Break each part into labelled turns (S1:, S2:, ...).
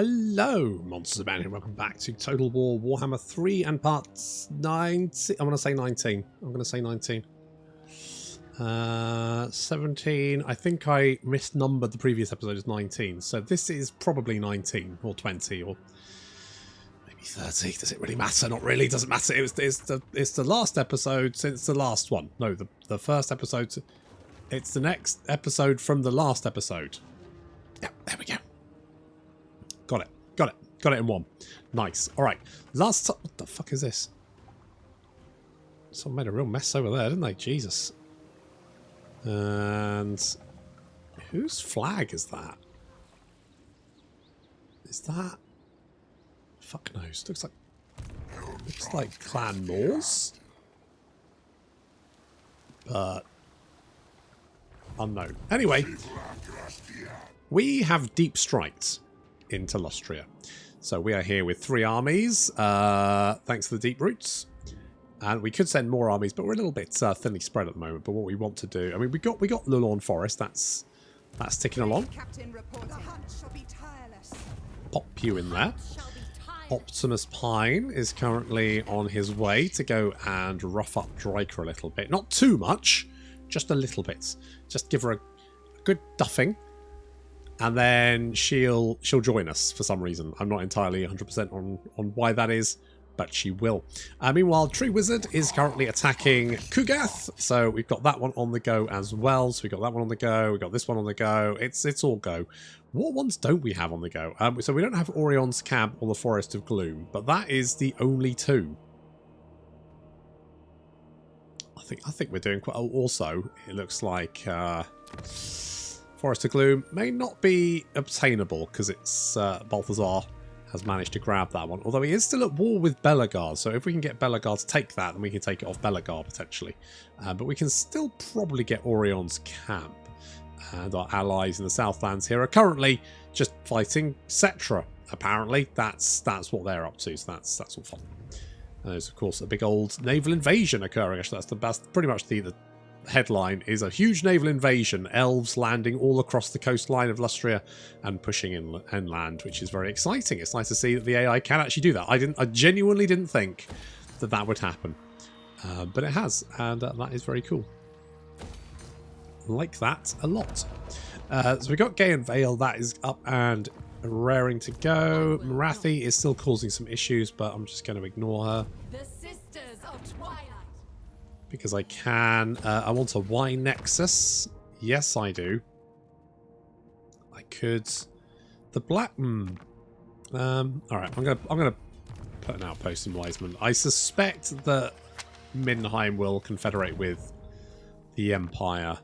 S1: Hello, Monsters of Man, and welcome back to Total War Warhammer 3 and parts 19. I'm going to say 19. I'm going to say 19. 17. I think I misnumbered the previous episode as 19. So this is probably 19 or 20 or maybe 30. Does it really matter? Not really. Doesn't matter. It's the last episode since the last one. No, the first episode. It's the next episode from the last episode. Yeah, there we go. Got it. Got it. Got it in one. Nice. All right. Last time. What the fuck is this? Someone made a real mess over there, didn't they? Jesus. And whose flag is that? Is that? Fuck knows. Looks like Clan Norse, but unknown. Anyway, we have deep striked into Lustria. So we are here with 3 armies, thanks to the deep roots. And we could send more armies, but we're a little bit thinly spread at the moment. But what we want to do, I mean, we got Lulorn Forest. That's ticking along. Pop you in there. Optimus Pine is currently on his way to go and rough up Dryker a little bit. Not too much, just a little bit. Just give her a good duffing. And then she'll join us for some reason. I'm not entirely 100% on why that is, but she will. Meanwhile, Tree Wizard is currently attacking Kugath, so we've got that one on the go as well. So we got that one on the go. We got this one on the go. It's all go. What ones don't we have on the go? So we don't have Orion's Cab or the Forest of Gloom, but that is the only 2. I think we're doing quite. Also, it looks like. Forest of Gloom may not be obtainable because it's Balthazar has managed to grab that one. Although he is still at war with Bellegarde, so if we can get Bellegarde to take that, then we can take it off Bellegarde potentially. But we can still probably get Orion's camp. And our allies in the Southlands here are currently just fighting Cetra. Apparently, that's what they're up to. So that's all fun. And there's of course a big old naval invasion occurring. Actually, that's pretty much the headline is a huge naval invasion, elves landing all across the coastline of Lustria and pushing inland, which is very exciting. It's nice to see that the AI can actually do that. I genuinely didn't think that would happen, but it has, and that is very cool. Like that a lot. So we got Gay and Vale, that is up and raring to go. Marathi is still causing some issues, but I'm just going to ignore her.
S2: The Sisters of Twilight.
S1: Because I can. I want a Y Nexus. Yes, I do. I could. The black. All right. I'm gonna put an outpost in Wiseman. I suspect that Minheim will confederate with the Empire,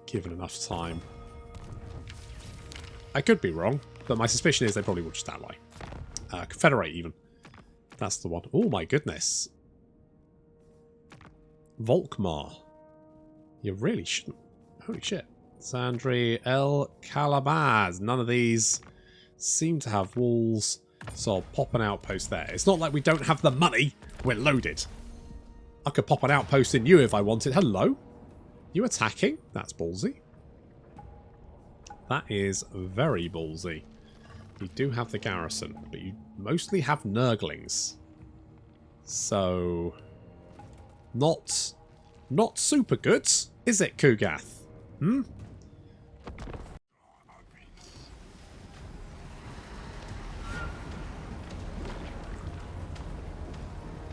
S1: given enough time. I could be wrong, but my suspicion is they probably will just ally. Confederate even. That's the one. Oh my goodness. Volkmar. You really shouldn't. Holy shit. Sandri, El Calabaz. None of these seem to have walls, so I'll pop an outpost there. It's not like we don't have the money. We're loaded. I could pop an outpost in you if I wanted. Hello? You attacking? That's ballsy. That is very ballsy. You do have the garrison, but you mostly have Nurglings. So not super good, is it, Kugath? Hmm?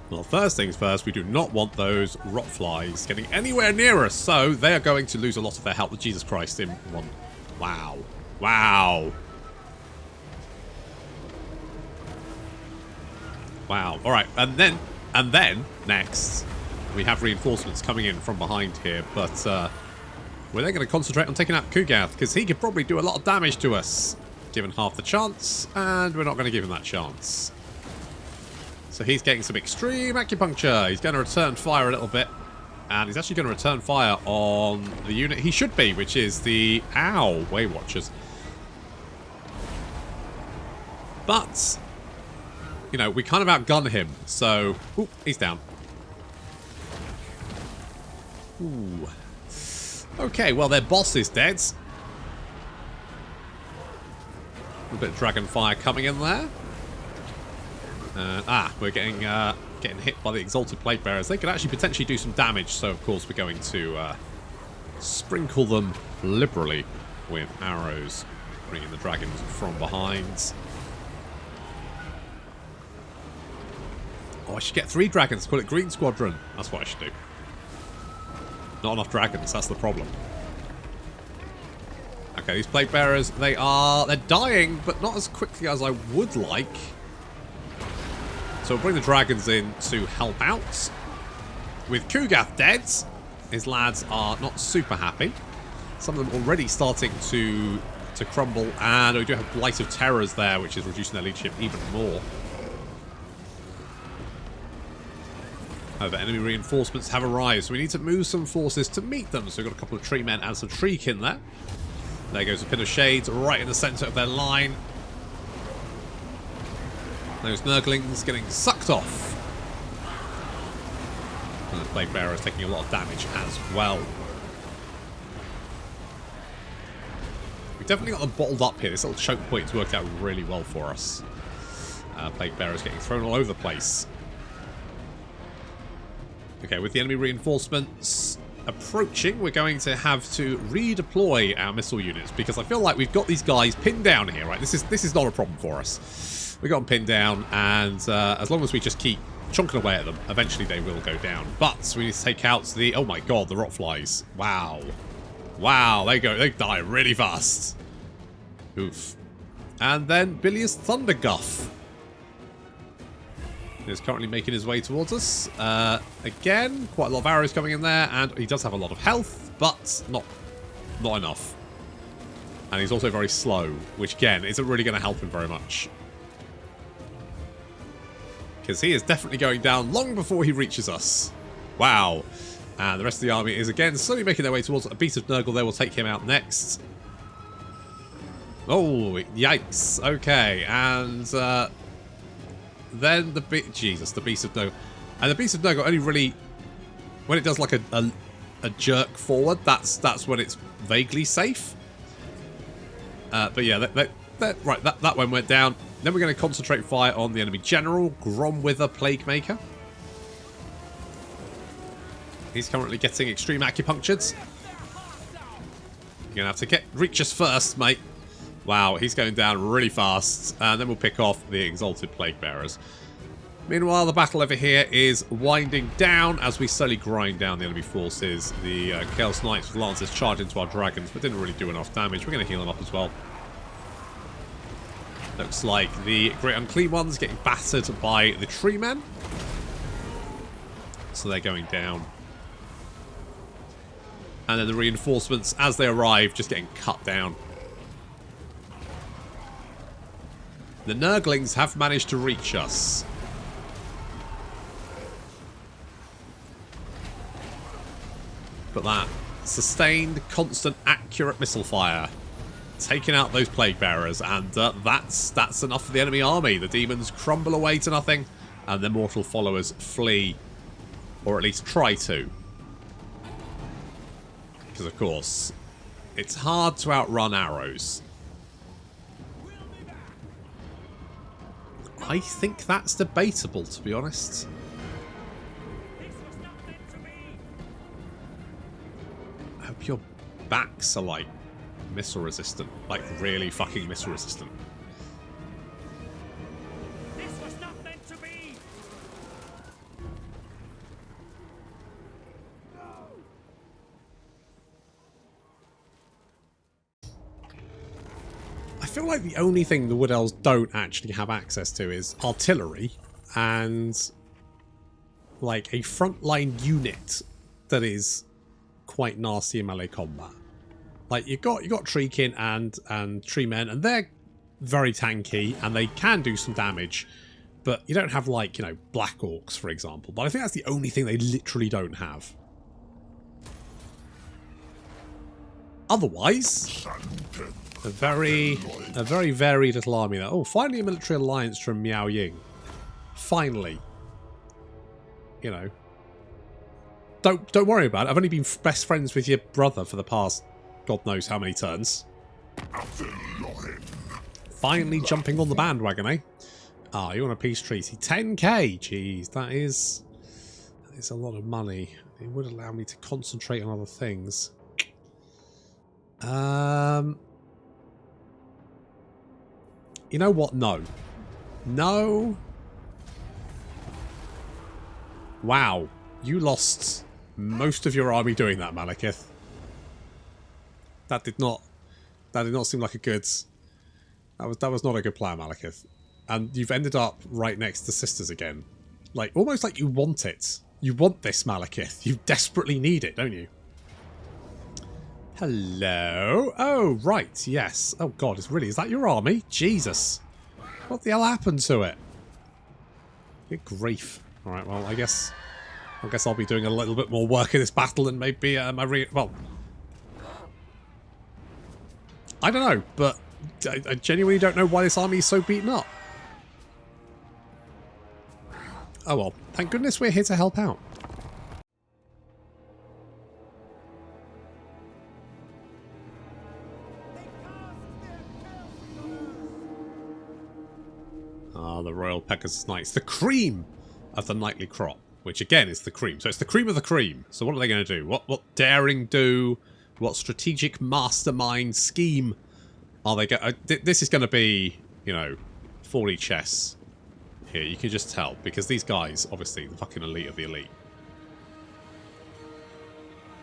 S1: Well, first things first, we do not want those rot flies getting anywhere near us, so they are going to lose a lot of their health. Jesus Christ, in one. Wow. Wow. Wow. Alright, and then, next, we have reinforcements coming in from behind here, but we're then going to concentrate on taking out Kugath, because he could probably do a lot of damage to us, given half the chance, and we're not going to give him that chance. So he's getting some extreme acupuncture. He's going to return fire a little bit, and he's actually going to return fire on the unit he should be, which is the Way Watchers. But, you know, we kind of outgun him, so... Ooh, he's down. Ooh. Okay, well, their boss is dead. A bit of dragon fire coming in there. We're getting hit by the Exalted Plague Bearers. They could actually potentially do some damage, so of course we're going to sprinkle them liberally with arrows, bringing the dragons from behind. Oh, I should get 3 dragons, call it Green Squadron. That's what I should do. Not enough dragons, that's the problem. Okay, these Plague Bearers, they're dying, but not as quickly as I would like. So we'll bring the dragons in to help out. With Kugath dead, his lads are not super happy. Some of them already starting to crumble, and we do have Blight of Terrors there, which is reducing their leadership even more. However, enemy reinforcements have arrived, so we need to move some forces to meet them. So we've got a couple of tree men and some treekin there. There goes a pin of shades right in the centre of their line. Those Nurglings getting sucked off. And the Plague Bearer is taking a lot of damage as well. We've definitely got them bottled up here. This little choke point's worked out really well for us. Plague Bearer is getting thrown all over the place. Okay, with the enemy reinforcements approaching, we're going to have to redeploy our missile units because I feel like we've got these guys pinned down here, right? This is not a problem for us. We got them pinned down, and as long as we just keep chunking away at them, eventually they will go down. But we need to take out the... Oh my god, the rotflies. Wow. Wow, they die really fast. Oof. And then Bilious Thunderguff is currently making his way towards us. Again, quite a lot of arrows coming in there, and he does have a lot of health, but not enough. And he's also very slow, which again isn't really going to help him very much. Because he is definitely going down long before he reaches us. Wow. And the rest of the army is again slowly making their way towards a Beast of Nurgle. There will take him out next. Oh, yikes. Okay, and then the Beast of Nurgle. And the Beast of Nurgle only really, when it does like a jerk forward, that's when it's vaguely safe. But yeah, that one went down. Then we're going to concentrate fire on the enemy general, Gromwither Plaguemaker. He's currently getting extreme acupunctured. You're going to have to reach us first, mate. Wow, he's going down really fast. And then we'll pick off the Exalted Plague Bearers. Meanwhile, the battle over here is winding down as we slowly grind down the enemy forces. The Chaos Knights with Lancers charge into our dragons, but didn't really do enough damage. We're going to heal them up as well. Looks like the Great Unclean Ones getting battered by the Tree Men. So they're going down. And then the reinforcements, as they arrive, just getting cut down. The Nurglings have managed to reach us. But that sustained, constant, accurate missile fire taking out those Plague Bearers, and that's enough for the enemy army. The demons crumble away to nothing, and their mortal followers flee, or at least try to. Because, of course, it's hard to outrun arrows. I think that's debatable, to be honest. I hope your backs are, like, missile resistant. Like, really fucking missile resistant.
S3: This was not meant to be.
S1: I feel like the only thing the Wood Elves don't actually have access to is artillery and like a frontline unit that is quite nasty in melee combat. Like you got Treekin and Tree Men, and they're very tanky and they can do some damage, but you don't have, like, you know, Black Orcs, for example. But I think that's the only thing they literally don't have. Otherwise, a very very little army there. Oh, finally a military alliance from Miao Ying. Finally. You know. Don't worry about it. I've only been best friends with your brother for the past God knows how many turns. finally jumping on the bandwagon, eh? Ah, you want a peace treaty. 10k! Jeez, that is a lot of money. It would allow me to concentrate on other things. You know what? No. No. Wow. You lost most of your army doing that, Malekith. That did not seem like a good... That was not a good plan, Malekith. And you've ended up right next to Sisters again. Like, almost like you want it. You want this, Malekith. You desperately need it, don't you? Hello? Oh, right, yes. Oh, God, is that your army? Jesus. What the hell happened to it? Good grief. Alright, well, I guess I'll be doing a little bit more work in this battle and maybe well... I don't know, but I genuinely don't know why this army is so beaten up. Oh well, thank goodness we're here to help out. Ah, the Royal Pegasus Knights. The cream of the knightly crop. Which again is the cream. So it's the cream of the cream. So what are they going to do? What daring do? What strategic mastermind scheme are they going to... This is going to be, you know, 40 chess. Here, you can just tell. Because these guys, obviously, the fucking elite of the elite.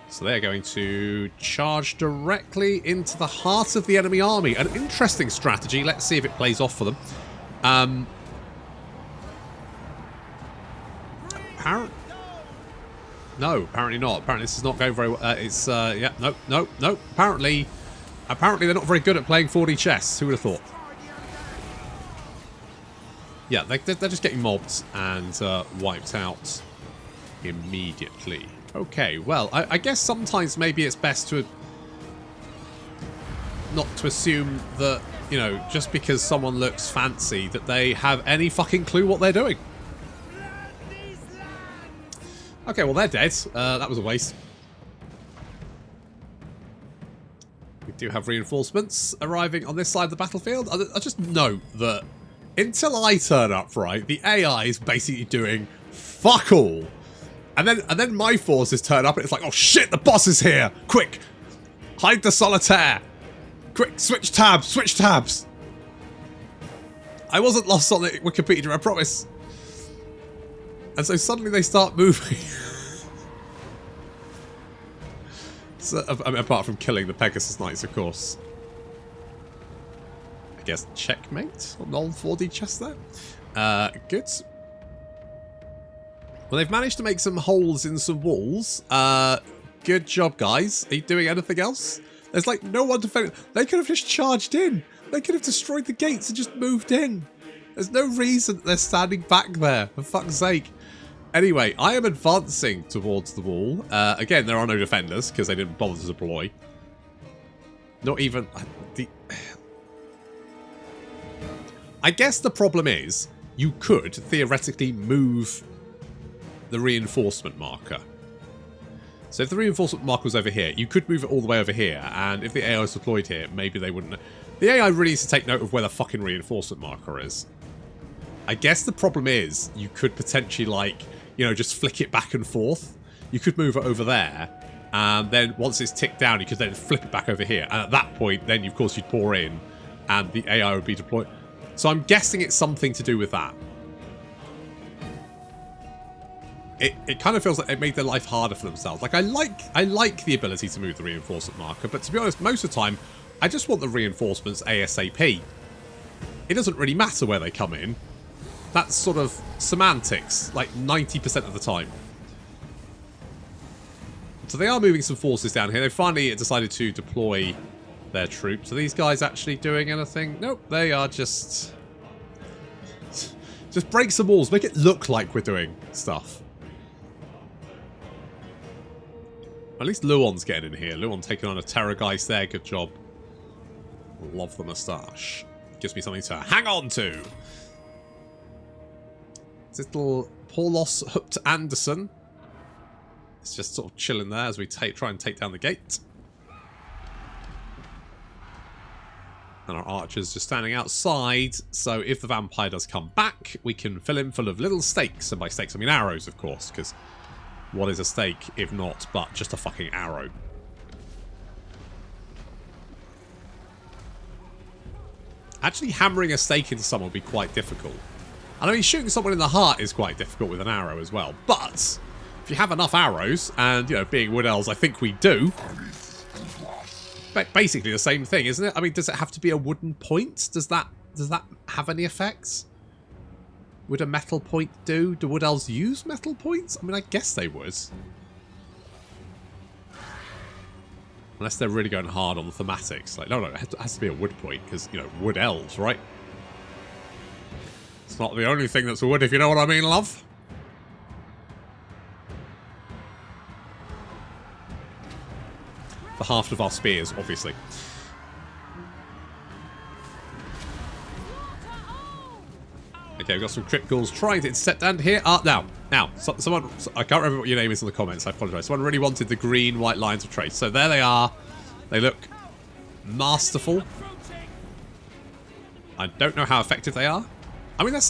S1: So they're going to charge directly into the heart of the enemy army. An interesting strategy. Let's see if it plays off for them. No, apparently not. Apparently this is not going very well. Yeah, no. Apparently they're not very good at playing 4D chess. Who would have thought? Yeah, they're just getting mobbed and wiped out immediately. Okay, well, I guess sometimes maybe it's best to not to assume that, you know, just because someone looks fancy that they have any fucking clue what they're doing. Okay, well, they're dead. That was a waste. We do have reinforcements arriving on this side of the battlefield. I just note that until I turn up, right, the AI is basically doing fuck all. And then my forces turn up and it's like, oh shit, the boss is here! Quick! Hide the solitaire! Quick, switch tabs! I wasn't lost on the Wikipedia, I promise. And so suddenly they start moving. So, I mean, apart from killing the Pegasus Knights, of course. I guess checkmate on the old 4D chess there. Good. Well, they've managed to make some holes in some walls. Good job, guys. Are you doing anything else? There's like no one defending. They could have just charged in. They could have destroyed the gates and just moved in. There's no reason they're standing back there, for fuck's sake. Anyway, I am advancing towards the wall. Again, there are no defenders because they didn't bother to deploy. Not even... I guess the problem is you could theoretically move the reinforcement marker. So if the reinforcement marker was over here, you could move it all the way over here, and if the AI is deployed here, maybe they wouldn't... The AI really needs to take note of where the fucking reinforcement marker is. I guess the problem is you could potentially, like, you know, just flick it back and forth. You could move it over there, and then once it's ticked down, you could then flip it back over here. And at that point, then, of course, you'd pour in, and the AI would be deployed. So I'm guessing it's something to do with that. It kind of feels like it made their life harder for themselves. Like, I like the ability to move the reinforcement marker, but to be honest, most of the time, I just want the reinforcements ASAP. It doesn't really matter where they come in. That's sort of semantics, like 90% of the time. So they are moving some forces down here. They finally decided to deploy their troops. Are these guys actually doing anything? Nope, they are just break some walls. Make it look like we're doing stuff. At least Luon's getting in here. Luon taking on a Terrorgeist there. Good job. Love the moustache. Gives me something to hang on to. This little Paulos Hupt Anderson. It's just sort of chilling there as we try and take down the gate. And our archers just standing outside, so if the vampire does come back, we can fill him full of little stakes. And by stakes, I mean arrows, of course, because what is a stake if not but just a fucking arrow? Actually, hammering a stake into someone would be quite difficult. And I mean, shooting someone in the heart is quite difficult with an arrow as well. But if you have enough arrows, and, you know, being wood elves, I think we do. Basically the same thing, isn't it? I mean, does it have to be a wooden point? Does that have any effects? Would a metal point do? Do wood elves use metal points? I mean, I guess they would. Unless they're really going hard on the thematics. Like, no, it has to be a wood point, because, you know, wood elves, right? It's not the only thing that's wood, if you know what I mean, love. The haft of our spears, obviously. Okay, we've got some crit ghouls trying to step down here. Now, someone, I can't remember what your name is in the comments, I apologise. Someone really wanted the green white lines of trace. So there they are. They look masterful. I don't know how effective they are. I mean, their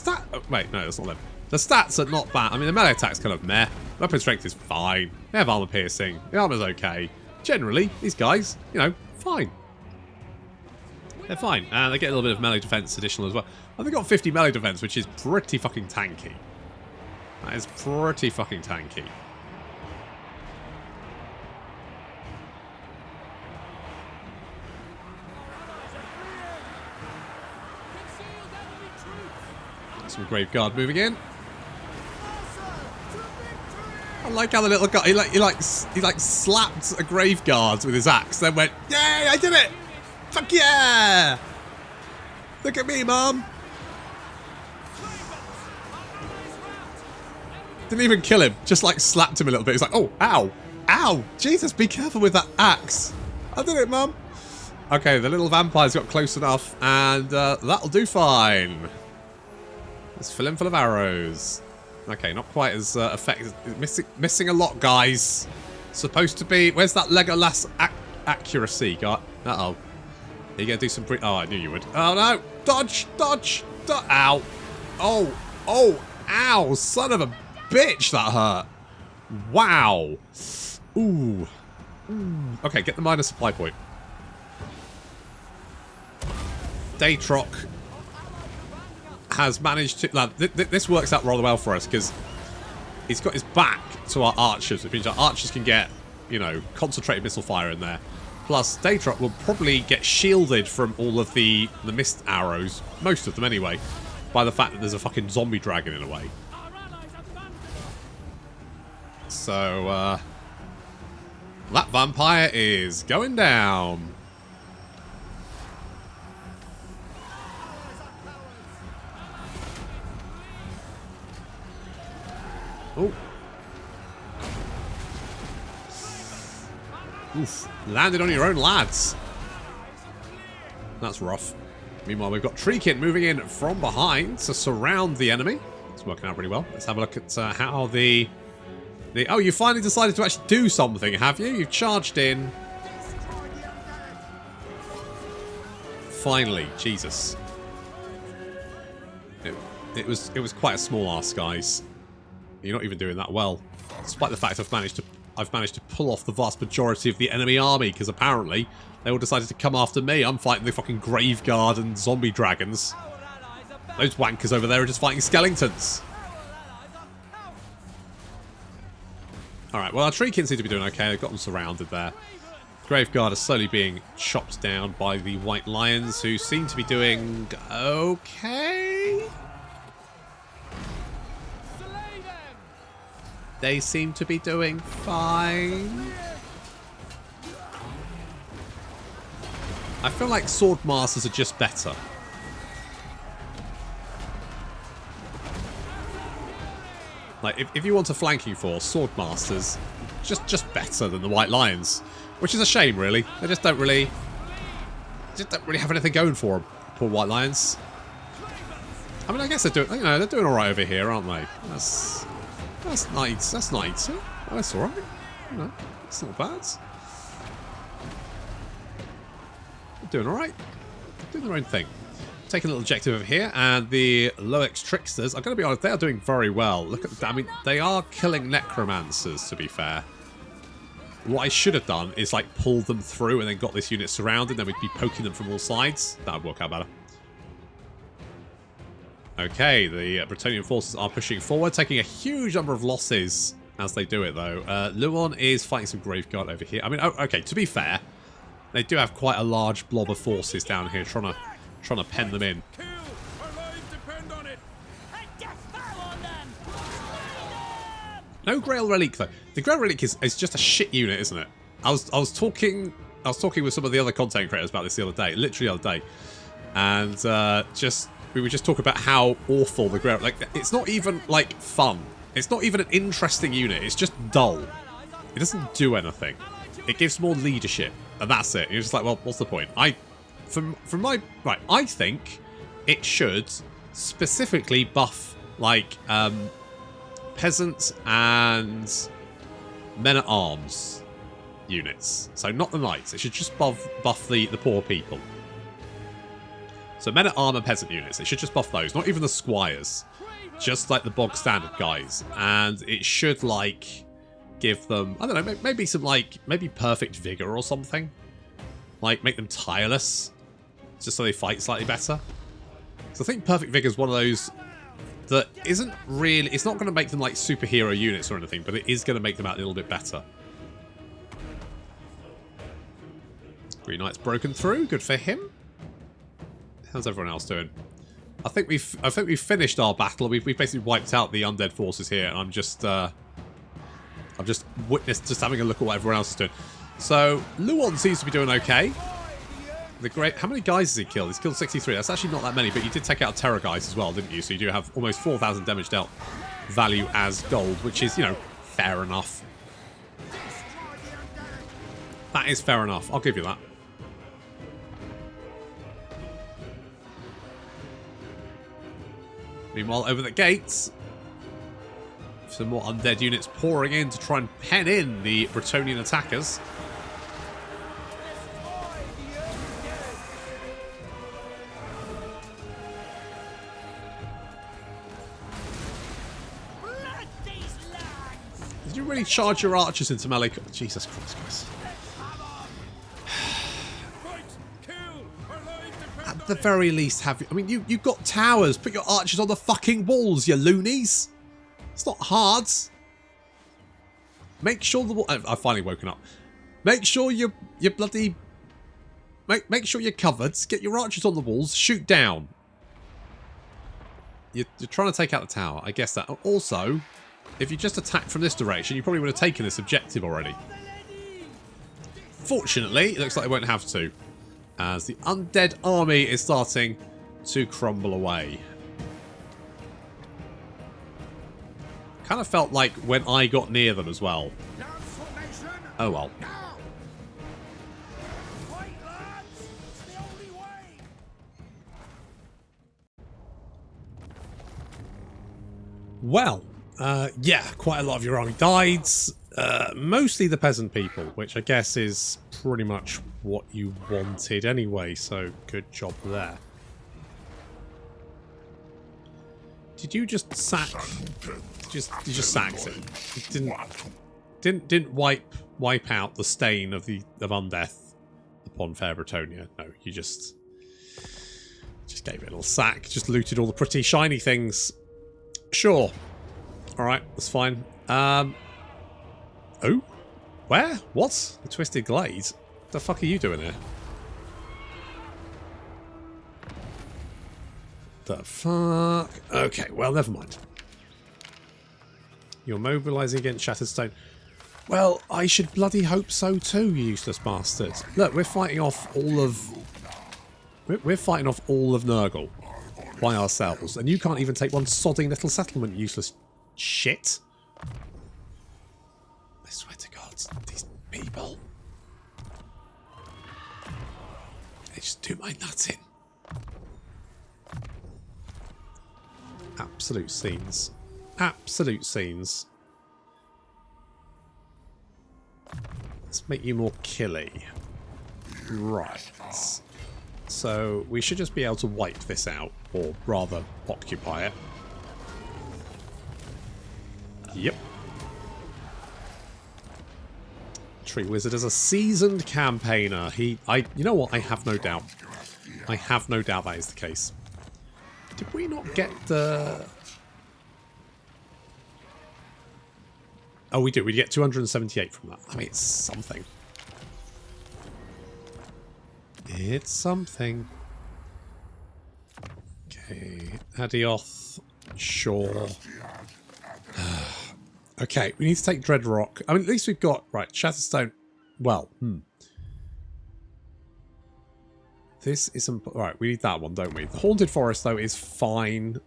S1: wait, no, that's not them. The stats are not bad. I mean, the melee attack's kind of meh. Weapon strength is fine. They have armor piercing. The armor's okay. Generally, these guys, you know, fine. They're fine. And they get a little bit of melee defense additional as well. And they've got 50 melee defense, which is pretty fucking tanky. That is pretty fucking tanky. Some Graveguard moving in. I like how the little guy, he like slapped a Graveguard with his axe, then went, "Yay, I did it! Fuck yeah! Look at me, Mom!" Didn't even kill him, just like slapped him a little bit. He's like, "Oh, ow, ow! Jesus, be careful with that axe! I did it, Mum." Okay, the little vampires got close enough, and that'll do fine. Let's fill him full of arrows. Okay, not quite as effective. Missing a lot, guys. Supposed to be. Where's that Legolas accuracy? Uh oh. Are you gonna do some? Oh, I knew you would. Oh no! Dodge! Dodge! Ow! Oh! Oh! Ow! Son of a bitch! That hurt. Wow. Ooh. Ooh. Okay, get the minor supply point. Daytrock has managed to... this works out rather well for us because he's got his back to our archers, which means our archers can get, you know, concentrated missile fire in there. Plus, Daytrock will probably get shielded from all of the mist arrows, most of them anyway, by the fact that there's a fucking zombie dragon in a way. So, that vampire is going down. Oh. Oof. Landed on your own lads. That's rough. Meanwhile, we've got Treekin moving in from behind to surround the enemy. It's working out really well. Let's have a look at how the... Oh, you finally decided to actually do something, have you? You've charged in. Finally. Jesus. It was quite a small ask, guys. You're not even doing that well. Despite the fact I've managed to pull off the vast majority of the enemy army, because apparently they all decided to come after me. I'm fighting the fucking Graveguard and zombie dragons. Those wankers over there are just fighting skeletons. Alright, well our Treekin seem to be doing okay. They've got them surrounded there. Graveguard is slowly being chopped down by the White Lions, who seem to be doing okay. They seem to be doing fine. I feel like Sword Masters are just better. Like, if you want a flanking force, Sword Masters, just better than the White Lions. Which is a shame, really. They just don't really have anything going for them. Poor White Lions. I mean, I guess they're doing alright over here, aren't they? That's nice. That's nice. Oh, that's alright. You know, it's not bad. They're doing alright. doing their own thing. Take a little objective over here, and the Loex Tricksters, I'm going to be honest, they are doing very well. Look at that. I mean, they are killing Necromancers, to be fair. What I should have done is, like, pulled them through and then got this unit surrounded, then we'd be poking them from all sides. That would work out better. Okay, the Bretonnian forces are pushing forward, taking a huge number of losses as they do it, though. Luon is fighting some Graveguard over here. I mean, okay, to be fair, they do have quite a large blob of forces down here trying to pen them in.
S3: Kill! Our lives depend on it!
S1: No Grail Relic, though. The Grail Relic is just a shit unit, isn't it? I was talking with some of the other content creators about this the other day, literally the other day, and we were just talking about how awful the Grail... Like, it's not even, like, fun. It's not even an interesting unit. It's just dull. It doesn't do anything. It gives more leadership, and that's it. You're just like, well, what's the point? I think it should specifically buff, like, peasants and men-at-arms units. So not the knights. It should just buff the poor people. So men-at-arm and peasant units. It should just buff those. Not even the squires. Just like the bog standard guys. And it should, like, give them, I don't know, maybe some, like, maybe perfect vigor or something. Like, make them tireless. Just so they fight slightly better. So I think perfect vigor is one of those that isn't really, it's not going to make them like superhero units or anything, but it is going to make them out a little bit better. Green Knight's broken through. Good for him. How's everyone else doing? I think we've finished our battle. We've basically wiped out the undead forces here, and I'm just witnessed just having a look at what everyone else is doing. So Luon seems to be doing okay. How many guys has he killed? He's killed 63. That's actually not that many, but you did take out Terror guys as well, didn't you? So you do have almost 4,000 damage dealt value as gold, which is, you know, fair enough. That is fair enough. I'll give you that. Meanwhile, over the gates, some more undead units pouring in to try and pen in the Bretonnian attackers. Did you really charge your archers into melee? Jesus Christ, guys. At the very least, have you... I mean, you've got towers. Put your archers on the fucking walls, you loonies. It's not hard. Make sure the wall... I've finally woken up. Make sure you're bloody... Make sure you're covered. Get your archers on the walls. Shoot down. You're trying to take out the tower. I guess that. Also, if you just attacked from this direction, you probably would have taken this objective already. Fortunately, it looks like they won't have to, as the undead army is starting to crumble away. Kind of felt like when I got near them as well. Oh well. Well, yeah, quite a lot of your army died. Mostly the peasant people, which I guess is pretty much what you wanted anyway, so good job there. Did you just sack... You just sacked it. You didn't wipe out the stain of undeath upon fair Bretonnia. No, you just gave it a little sack. Just looted all the pretty shiny things. Sure. Alright, that's fine. Oh? Where? What? The Twisted Glade? What the fuck are you doing here? The fuck? Okay, well, never mind. You're mobilising against Shattered Stone. Well, I should bloody hope so too, you useless bastards. Look, we're fighting off all of... We're fighting off all of Nurgle by ourselves, and you can't even take one sodding little settlement, useless shit. I swear to God, these people. They just do my nuts in. Absolute scenes. Absolute scenes. Let's make you more killy. Right. So we should just be able to wipe this out, or rather occupy it. Yep. Tree Wizard is a seasoned campaigner. You know what? I have no doubt. I have no doubt that is the case. Did we not get the... Oh, we do. We get 278 from that. I mean, it's something. It's something. Okay. Adioth. Sure. Okay, we need to take Dreadrock. I mean, at least we've got... Right, Shatterstone. Well, This isn't... Right, we need that one, don't we? The Haunted Forest, though, is fine.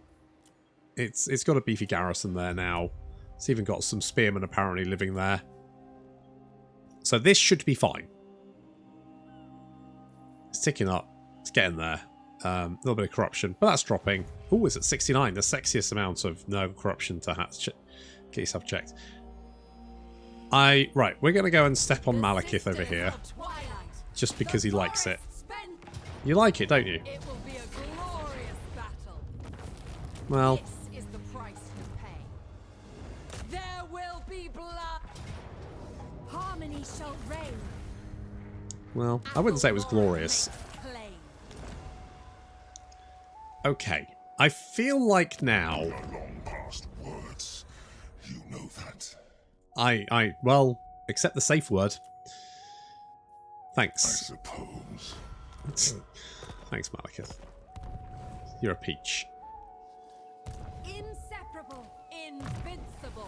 S1: It's got a beefy garrison there now. It's even got some spearmen apparently living there. So this should be fine. It's ticking up. It's getting there. A little bit of corruption, but that's dropping. Oh, it's at 69. The sexiest amount of no corruption to get yourself checked. Right, we're going to go and step on Malekith over here. Just because he likes it. You like it, don't you?
S2: It will be a glorious battle.
S1: Well...
S2: This is the price you pay. There will be blood. Harmony shall reign.
S1: Well, I wouldn't say it was glorious. Okay. I feel like now...
S4: Long past words. You know that.
S1: Well, accept the safe word.
S4: I
S1: Thanks.
S4: suppose.
S1: Thanks, Malekith. You're a peach.
S2: Inseparable, invincible.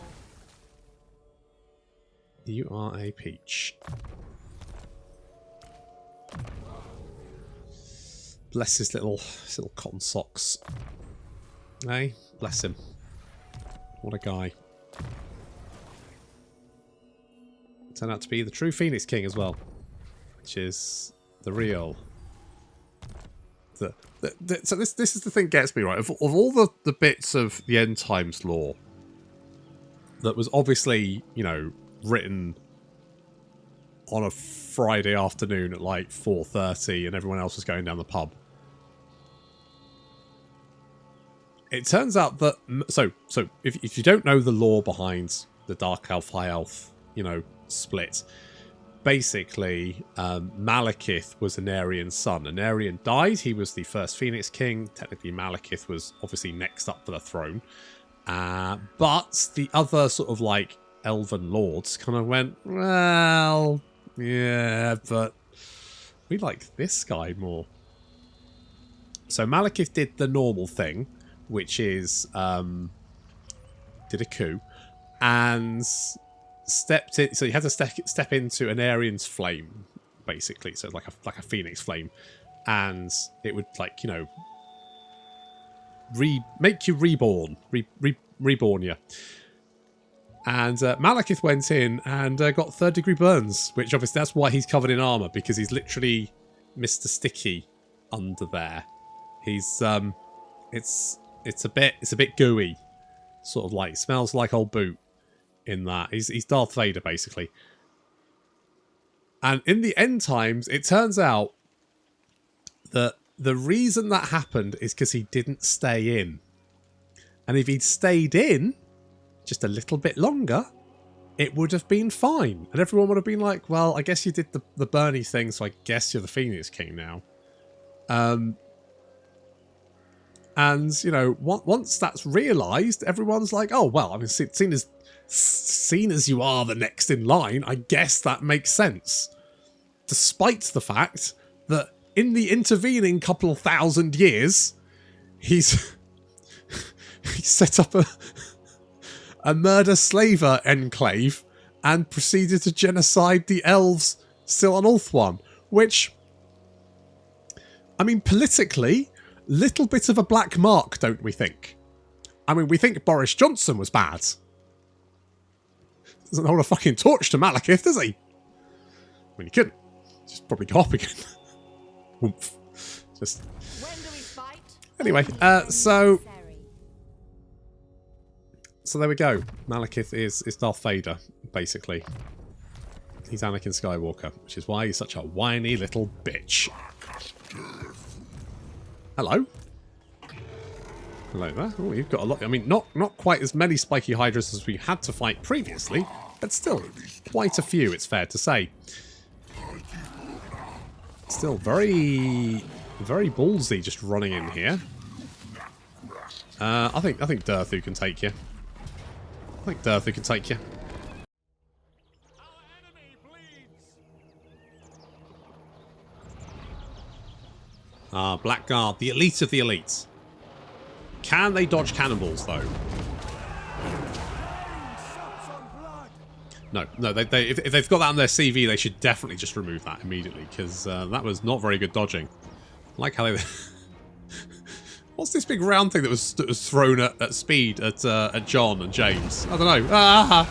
S1: You are a peach. Bless his little cotton socks. Hey, bless him. What a guy. Turned out to be the true Phoenix King as well, which is the real. So this is the thing that gets me, right. Of all the bits of the end times lore that was obviously, you know, written on a Friday afternoon at like 4:30 and everyone else was going down the pub. It turns out that... So if you don't know the lore behind the Dark Elf, High Elf, you know, split, basically, Malekith was an Aryan son. An Aryan died. He was the first Phoenix King. Technically, Malekith was obviously next up for the throne. But the other sort of like elven lords kind of went, well, yeah, but we like this guy more. So Malekith did the normal thing, which is did a coup and stepped in. So he had to step into an Aryan's flame, basically. So like a phoenix flame, and it would, like, you know, make you reborn, reborn you. And Malekith went in and got 3rd-degree burns, which obviously that's why he's covered in armor, because he's literally Mr. Sticky under there. He's it's a bit gooey, sort of like smells like old boot in that. He's Darth Vader basically. And in the end times, it turns out that the reason that happened is because he didn't stay in. And if he'd stayed in just a little bit longer, it would have been fine. And everyone would have been like, well, I guess you did the Bernie thing, so I guess you're the Phoenix King now. And, you know, once that's realised, everyone's like, oh, well, I mean, seen as you are the next in line, I guess that makes sense. Despite the fact that in the intervening couple of thousand years, he's set up a murder-slaver enclave and proceeded to genocide the elves still on Ulthuan, which, I mean, politically, little bit of a black mark, don't we think? I mean, we think Boris Johnson was bad. Doesn't hold a fucking torch to Malekith, does he? I mean, he couldn't. Just probably go up again. Oomph. Just...
S2: When do we fight?
S1: Anyway, so there we go. Malekith is Darth Vader, basically. He's Anakin Skywalker, which is why he's such a whiny little bitch. Hello. Hello there. Oh, you've got a lot. I mean, not quite as many spiky hydras as we had to fight previously, but still quite a few, it's fair to say. Still very ballsy just running in here. I think Durthu can take you. I think Durthu can take you. Blackguard, the elite of the elites. Can they dodge cannonballs, though? No. If they've got that on their CV, they should definitely just remove that immediately, because that was not very good dodging. I like how they... What's this big round thing that was thrown at speed at John and James? I don't know. Ah!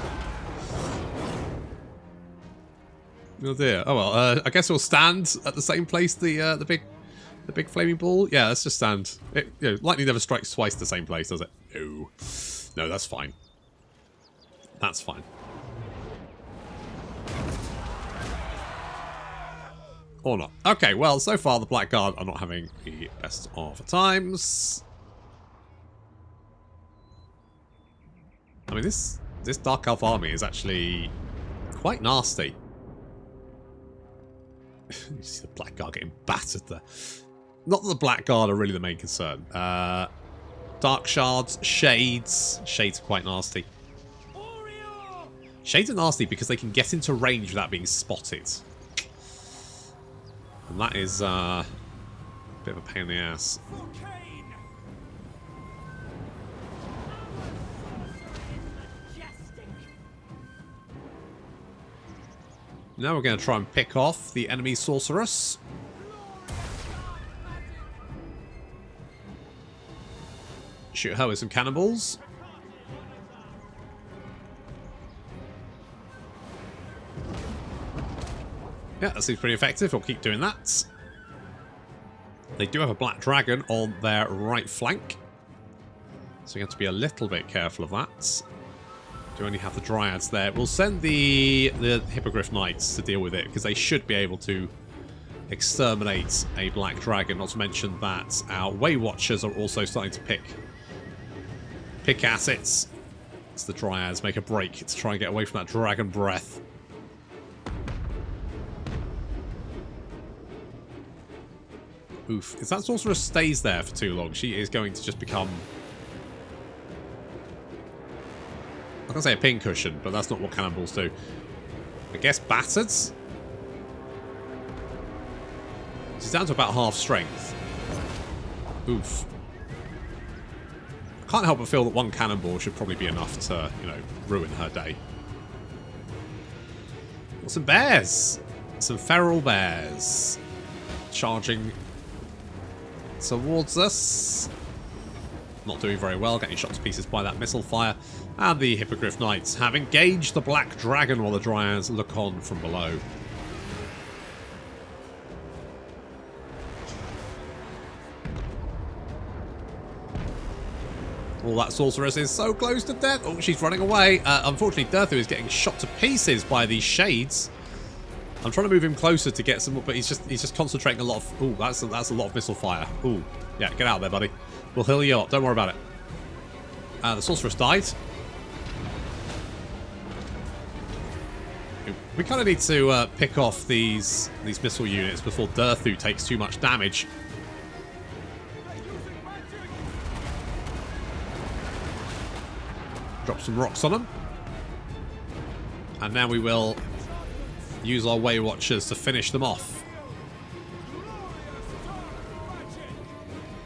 S1: Oh dear. Oh well. I guess we'll stand at the same place. The big flaming ball. Yeah, let's just stand. Lightning never strikes twice the same place, does it? No. No, that's fine. That's fine. Or not. Okay, well, so far the Blackguard are not having the best of times. I mean, this Dark Elf army is actually quite nasty. You see the Blackguard getting battered there. Not that the Blackguard are really the main concern. Dark Shards, Shades. Shades are quite nasty. Shades are nasty because they can get into range without being spotted. And that is a bit of a pain in the ass. Now we're going to try and pick off the enemy sorceress. Shoot her with some cannonballs. Yeah, that seems pretty effective. We'll keep doing that. They do have a black dragon on their right flank, so you have to be a little bit careful of that. Do only have the dryads there. We'll send the hippogriff knights to deal with it, because they should be able to exterminate a black dragon. Not to mention that our way watchers are also starting to pick at it. As the dryads make a break to try and get away from that dragon breath. Oof. If that sorceress stays there for too long, she is going to just become... I was going to say a pincushion, but that's not what cannonballs do. I guess battered? She's down to about half strength. Oof. I can't help but feel that one cannonball should probably be enough to, ruin her day. Got some bears! Some feral bears. Charging towards us. Not doing very well, getting shot to pieces by that missile fire. And the Hippogriff Knights have engaged the Black Dragon while the Dryads look on from below. Oh, that Sorceress is so close to death. Oh, she's running away. Unfortunately, Durthu is getting shot to pieces by these Shades. I'm trying to move him closer to get some, but he's just concentrating a lot of... Ooh, that's a lot of missile fire. Ooh, yeah, get out there, buddy. We'll heal you up. Don't worry about it. The Sorceress died. We kind of need to pick off these missile units before Durthu takes too much damage. Drop some rocks on them. And now we will use our Way Watchers to finish them off.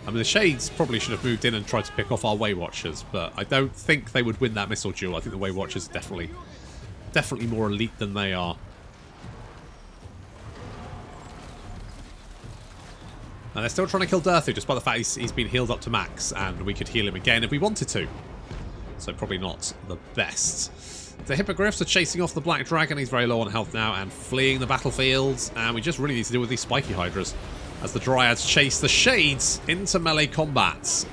S1: I mean, the Shades probably should have moved in and tried to pick off our Way Watchers, but I don't think they would win that missile duel. I think the Way Watchers are definitely more elite than they are. And they're still trying to kill Durthu, despite the fact he's been healed up to max, and we could heal him again if we wanted to. So probably not the best. The Hippogriffs are chasing off the Black Dragon. He's very low on health now and fleeing the battlefield. And we just really need to deal with these spiky hydras as the Dryads chase the Shades into melee combat.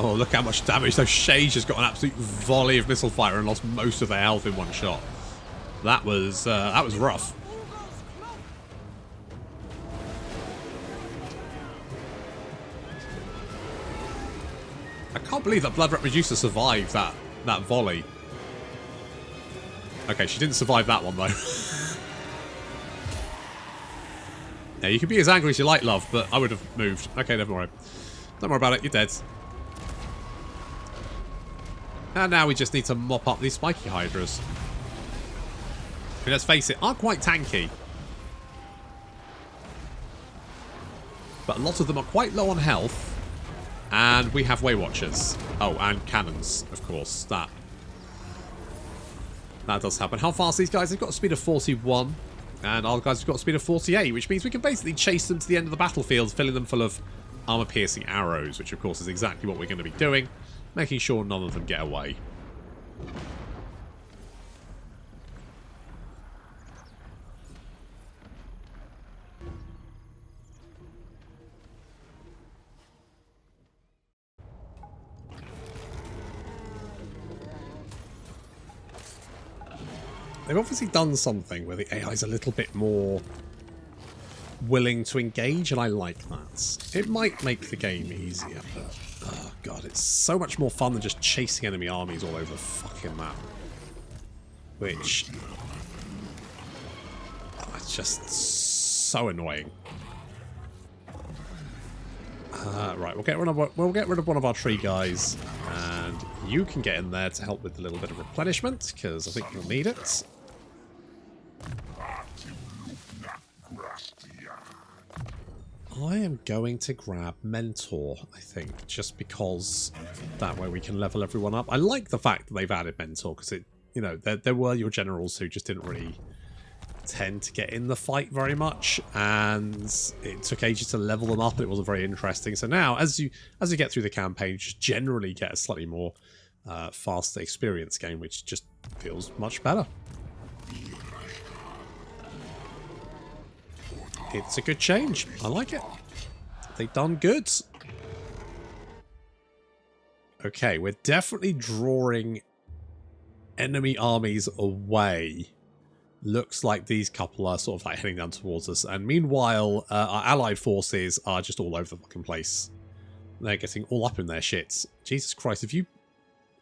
S1: Oh, look how much damage. Those Shades just got an absolute volley of missile fire and lost most of their health in one shot. That was rough. I can't believe that Blood Rat Medusa survived that volley. Okay, she didn't survive that one, though. Yeah, you can be as angry as you like, love, but I would have moved. Okay, never mind. Don't worry about it, you're dead. And now we just need to mop up these spiky hydras. And let's face it, are quite tanky. But a lot of them are quite low on health. And we have Waywatchers. Oh, and cannons, of course. That does happen. How fast these guys? They've got a speed of 41. And our guys have got a speed of 48, which means we can basically chase them to the end of the battlefield, filling them full of armor-piercing arrows, which of course is exactly what we're going to be doing, making sure none of them get away. They've obviously done something where the AI is a little bit more willing to engage, and I like that. It might make the game easier, but oh god, it's so much more fun than just chasing enemy armies all over the fucking map. Which it's just so annoying. Right, we'll get rid of one of our tree guys, and you can get in there to help with a little bit of replenishment, because I think you'll need it. I am going to grab Mentor, I think, just because that way we can level everyone up. I like the fact that they've added Mentor, because it, you know, there were your generals who just didn't really tend to get in the fight very much, and it took ages to level them up, and it wasn't very interesting. So now, as you get through the campaign, you just generally get a slightly more faster experience game, which just feels much better. It's a good change. I like it. They've done good. Okay, we're definitely drawing enemy armies away. Looks like these couple are sort of like heading down towards us. And meanwhile, our allied forces are just all over the fucking place. They're getting all up in their shits. Jesus Christ, if you...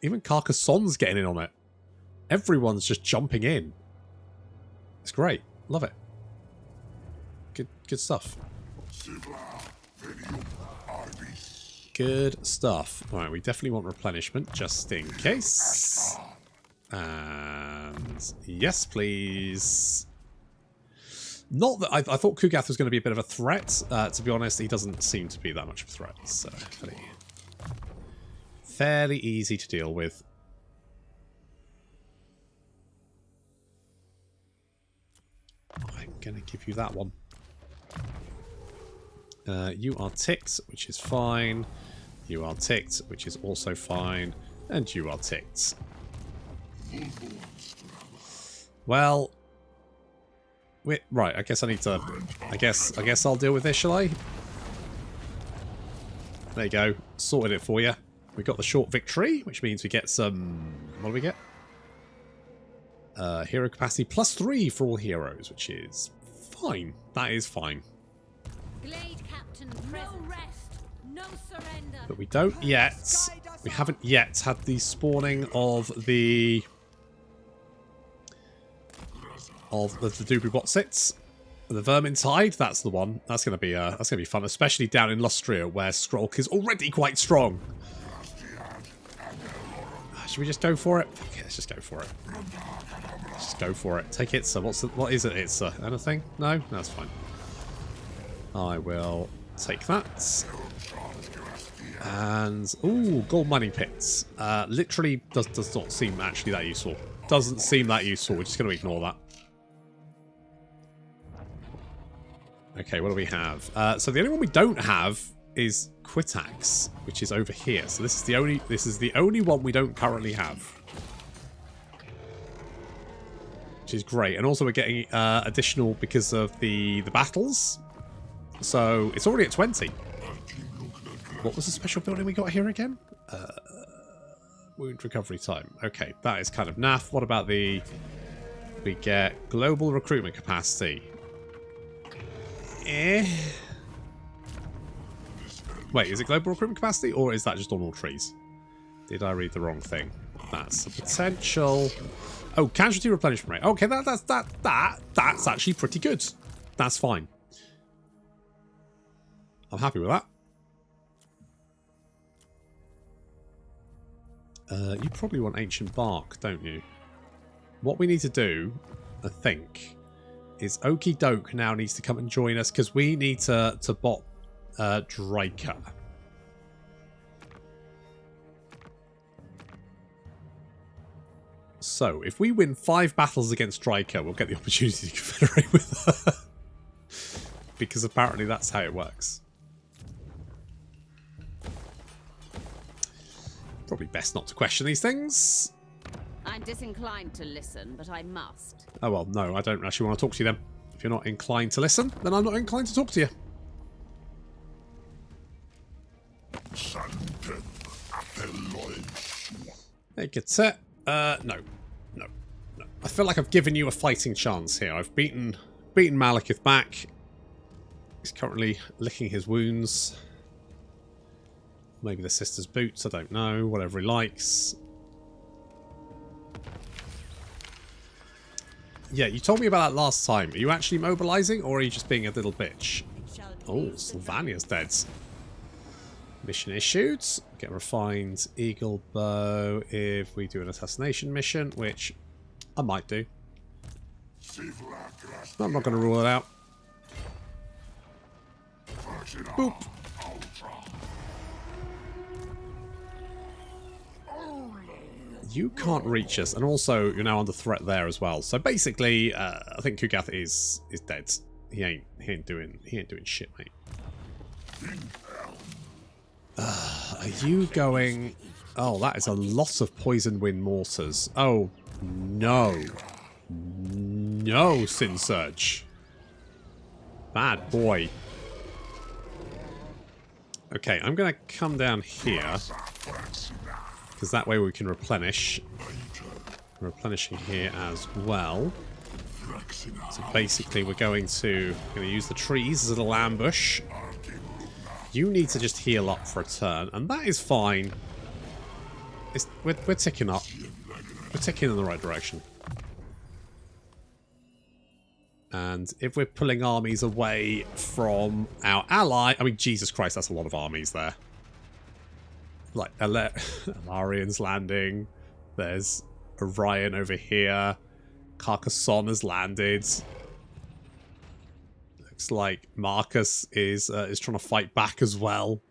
S1: Even Carcassonne's getting in on it. Everyone's just jumping in. It's great. Love it. Good stuff. Good stuff. Alright, we definitely want replenishment, just in case. And yes, please. Not that I thought Kugath was going to be a bit of a threat. To be honest, he doesn't seem to be that much of a threat. So fairly easy to deal with. I'm going to give you that one. You are ticked, which is fine. You are ticked, which is also fine. And you are ticked. Well, right. I guess I need to. I guess I'll deal with this, shall I? There you go. Sorted it for you. We got the short victory, which means we get some. What do we get? Hero capacity +3 for all heroes, which is fine. That is fine.
S2: Glade Captain, no rest, no surrender.
S1: But we don't yet. We haven't yet had the spawning of the Doobie Wotsits. The Vermintide, that's the one. That's gonna be fun, especially down in Lustria, where Skrolk is already quite strong. Should we just go for it? Okay, let's just go for it. Let's just go for it. Take it. So what is it? It's anything? No, that's fine. I will take that. And ooh, gold mining pits. Literally does not seem actually that useful. Doesn't seem that useful. We're just going to ignore that. Okay, what do we have? So the only one we don't have is Quitax, which is over here. So this is the only one we don't currently have, which is great. And also we're getting additional because of the battles. So it's already at 20. What was the special building we got here again? Wound recovery time. Okay, that is kind of naff. What about the... We get global recruitment capacity. Wait, is it global recruitment capacity or is that just on all trees? Did I read the wrong thing? That's a potential... Oh, casualty replenishment rate. Okay, that's actually pretty good. That's fine. I'm happy with that. You probably want Ancient Bark, don't you? What we need to do, I think, is Okie Doke now needs to come and join us because we need to bot Draker. So, if we win 5 battles against Striker, we'll get the opportunity to confederate with her. Because apparently that's how it works. Probably best not to question these things.
S2: I'm disinclined to listen, but I must.
S1: Oh well, no, I don't actually want to talk to you then. If you're not inclined to listen, then I'm not inclined to talk to you. Hey, gets it. No. I feel like I've given you a fighting chance here. I've beaten Malekith back. He's currently licking his wounds. Maybe the sister's boots, I don't know. Whatever he likes. Yeah, you told me about that last time. Are you actually mobilizing or are you just being a little bitch? Oh, Sylvania's dead. Mission issued. Get a refined eagle bow if we do an assassination mission, which I might do. I'm not going to rule it out. Boop. You can't reach us, and also you're now under threat there as well. So basically, I think Kugath is dead. He ain't doing shit, mate. Are you going? Oh, that is a lot of poison wind mortars. Oh no, no, Sin Surge. Bad boy. Okay, I'm gonna come down here. Because that way we can replenish. Replenishing here as well. So basically we're going to use the trees as a little ambush. You need to just heal up for a turn, and that is fine. We're ticking up. We're ticking in the right direction. And if we're pulling armies away from our ally... I mean, Jesus Christ, that's a lot of armies there. Like, Alarian's landing. There's Orion over here. Carcassonne has landed. Looks like Marcus is trying to fight back as well.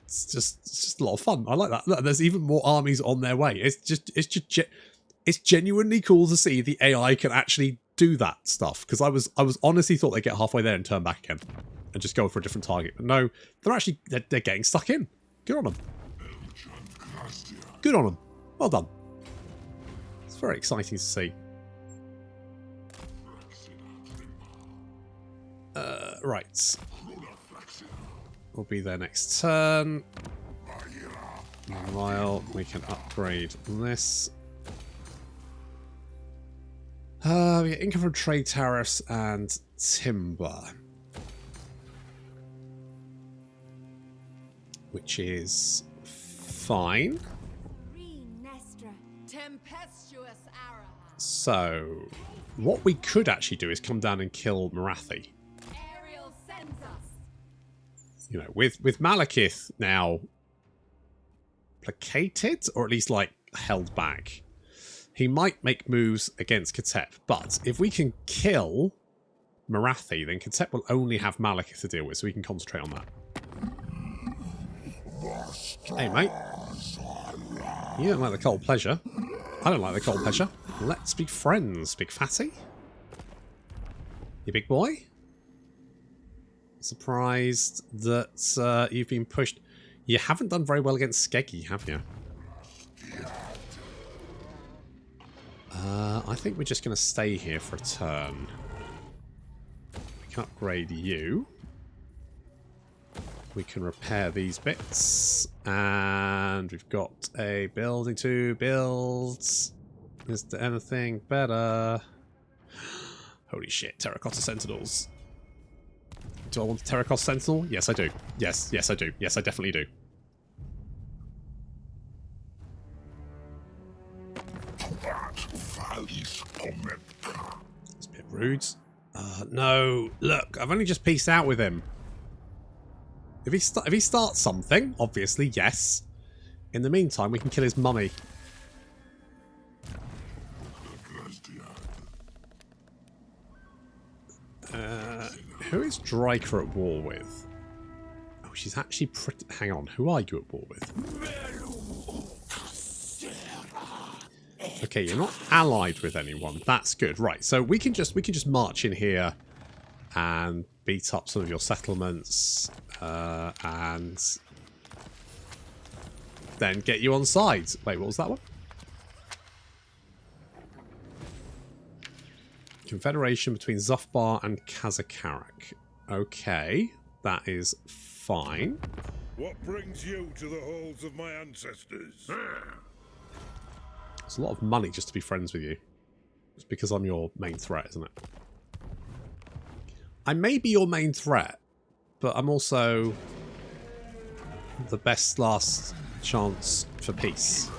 S1: It's just a lot of fun. I like that. Look, there's even more armies on their way. It's genuinely cool to see the AI can actually do that stuff. Because I was honestly thought they'd get halfway there and turn back again. And just go for a different target. But no, they're getting stuck in. Good on them. Good on them. Well done. It's very exciting to see. Right. We'll be there next turn. Meanwhile, we can upgrade this. We get income from trade tariffs and timber. Which is fine. So, what we could actually do is come down and kill Marathi. You know, with Malekith now placated, or at least like held back, he might make moves against Katep. But if we can kill Marathi, then Katep will only have Malekith to deal with, so we can concentrate on that. Hey, mate. You don't like the cold pleasure. I don't like the cold pleasure. Let's be friends, big fatty. You big boy? Surprised that you've been pushed. You haven't done very well against Skege, have you? I think we're just going to stay here for a turn. We can upgrade you. we can repair these bits. And we've got a building to build. Is there anything better? Holy shit, Terracotta Sentinels. Do I want a Terracotta Sentinel? Yes, I do. Yes, I do. Yes, I definitely do. It's a bit rude. No, look, I've only just pieced out with him. If he starts something, obviously, yes. In the meantime, we can kill his mummy. Who is Dryker at war with? Oh, she's actually pretty... Hang on, who are you at war with? Okay, you're not allied with anyone. That's good. Right, so we can just march in here and beat up some of your settlements and then get you on side. Wait, what was that one? Confederation between Zufbar and Kazakarak. Okay, that is fine.
S3: What brings you to the halls of my ancestors?
S1: It's a lot of money just to be friends with you. It's because I'm your main threat, isn't it? I may be your main threat, but I'm also the best last chance for peace.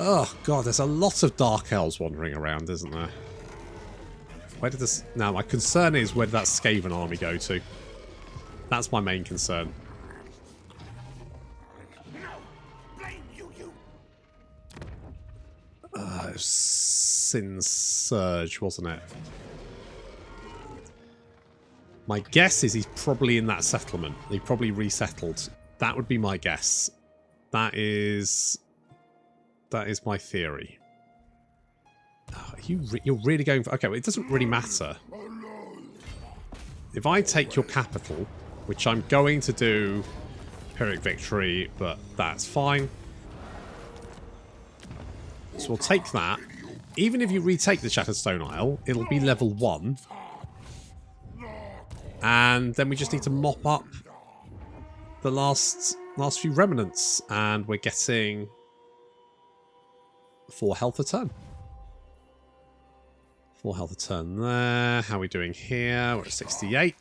S1: Oh god, there's a lot of Dark Elves wandering around, isn't there? Where did this... Now, my concern is where did that Skaven army go to? That's my main concern. It was Sin Surge, wasn't it? My guess is he's probably in that settlement. He probably resettled. That would be my guess. That is my theory. Oh, you're really going for... Okay, well, it doesn't really matter. If I take your capital, which I'm going to do Pyrrhic Victory, but that's fine. So we'll take that. Even if you retake the Shattered Stone Isle, it'll be level 1. And then we just need to mop up the last few remnants. And we're getting 4 health a turn. 4 health a turn there. How are we doing here? We're at 68.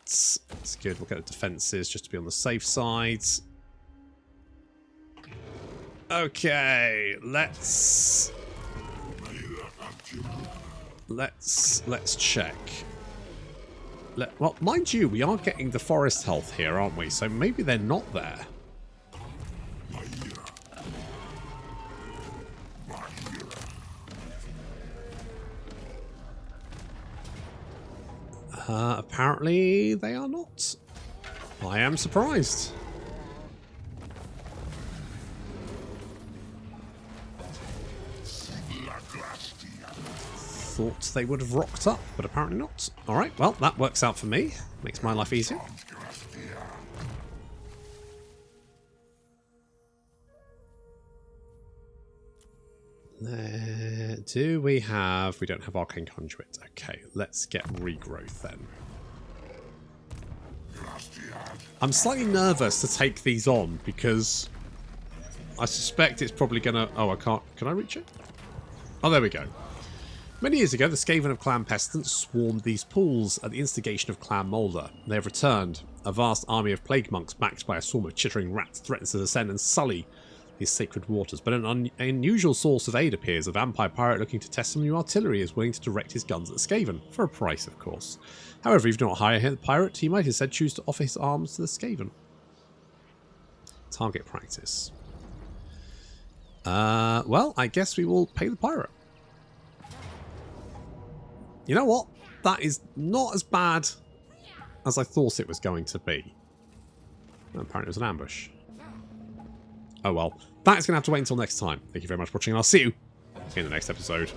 S1: That's good. We'll get the defences just to be on the safe side. Okay, let's check. Well, mind you, we are getting the forest health here, aren't we? So maybe they're not there. Apparently they are not. I am surprised. Thought they would have rocked up, but apparently not. Alright, well, that works out for me. Makes my life easier. Do we have... We don't have Arcane Conduit. Okay, let's get Regrowth then. I'm slightly nervous to take these on because I suspect it's probably gonna... Oh, I can't... Can I reach it? Oh, there we go. Many years ago, the Skaven of Clan Pestilence swarmed these pools at the instigation of Clan Moulder. They have returned. A vast army of plague monks backed by a swarm of chittering rats threatens to descend and sully these sacred waters. But an unusual source of aid appears. A vampire pirate looking to test some new artillery is willing to direct his guns at the Skaven. For a price, of course. However, if you do not hire the pirate, he might instead choose to offer his arms to the Skaven. Target practice. Well, I guess we will pay the pirate. You know what? That is not as bad as I thought it was going to be. Apparently it was an ambush. Oh well. That's going to have to wait until next time. Thank you very much for watching, and I'll see you in the next episode.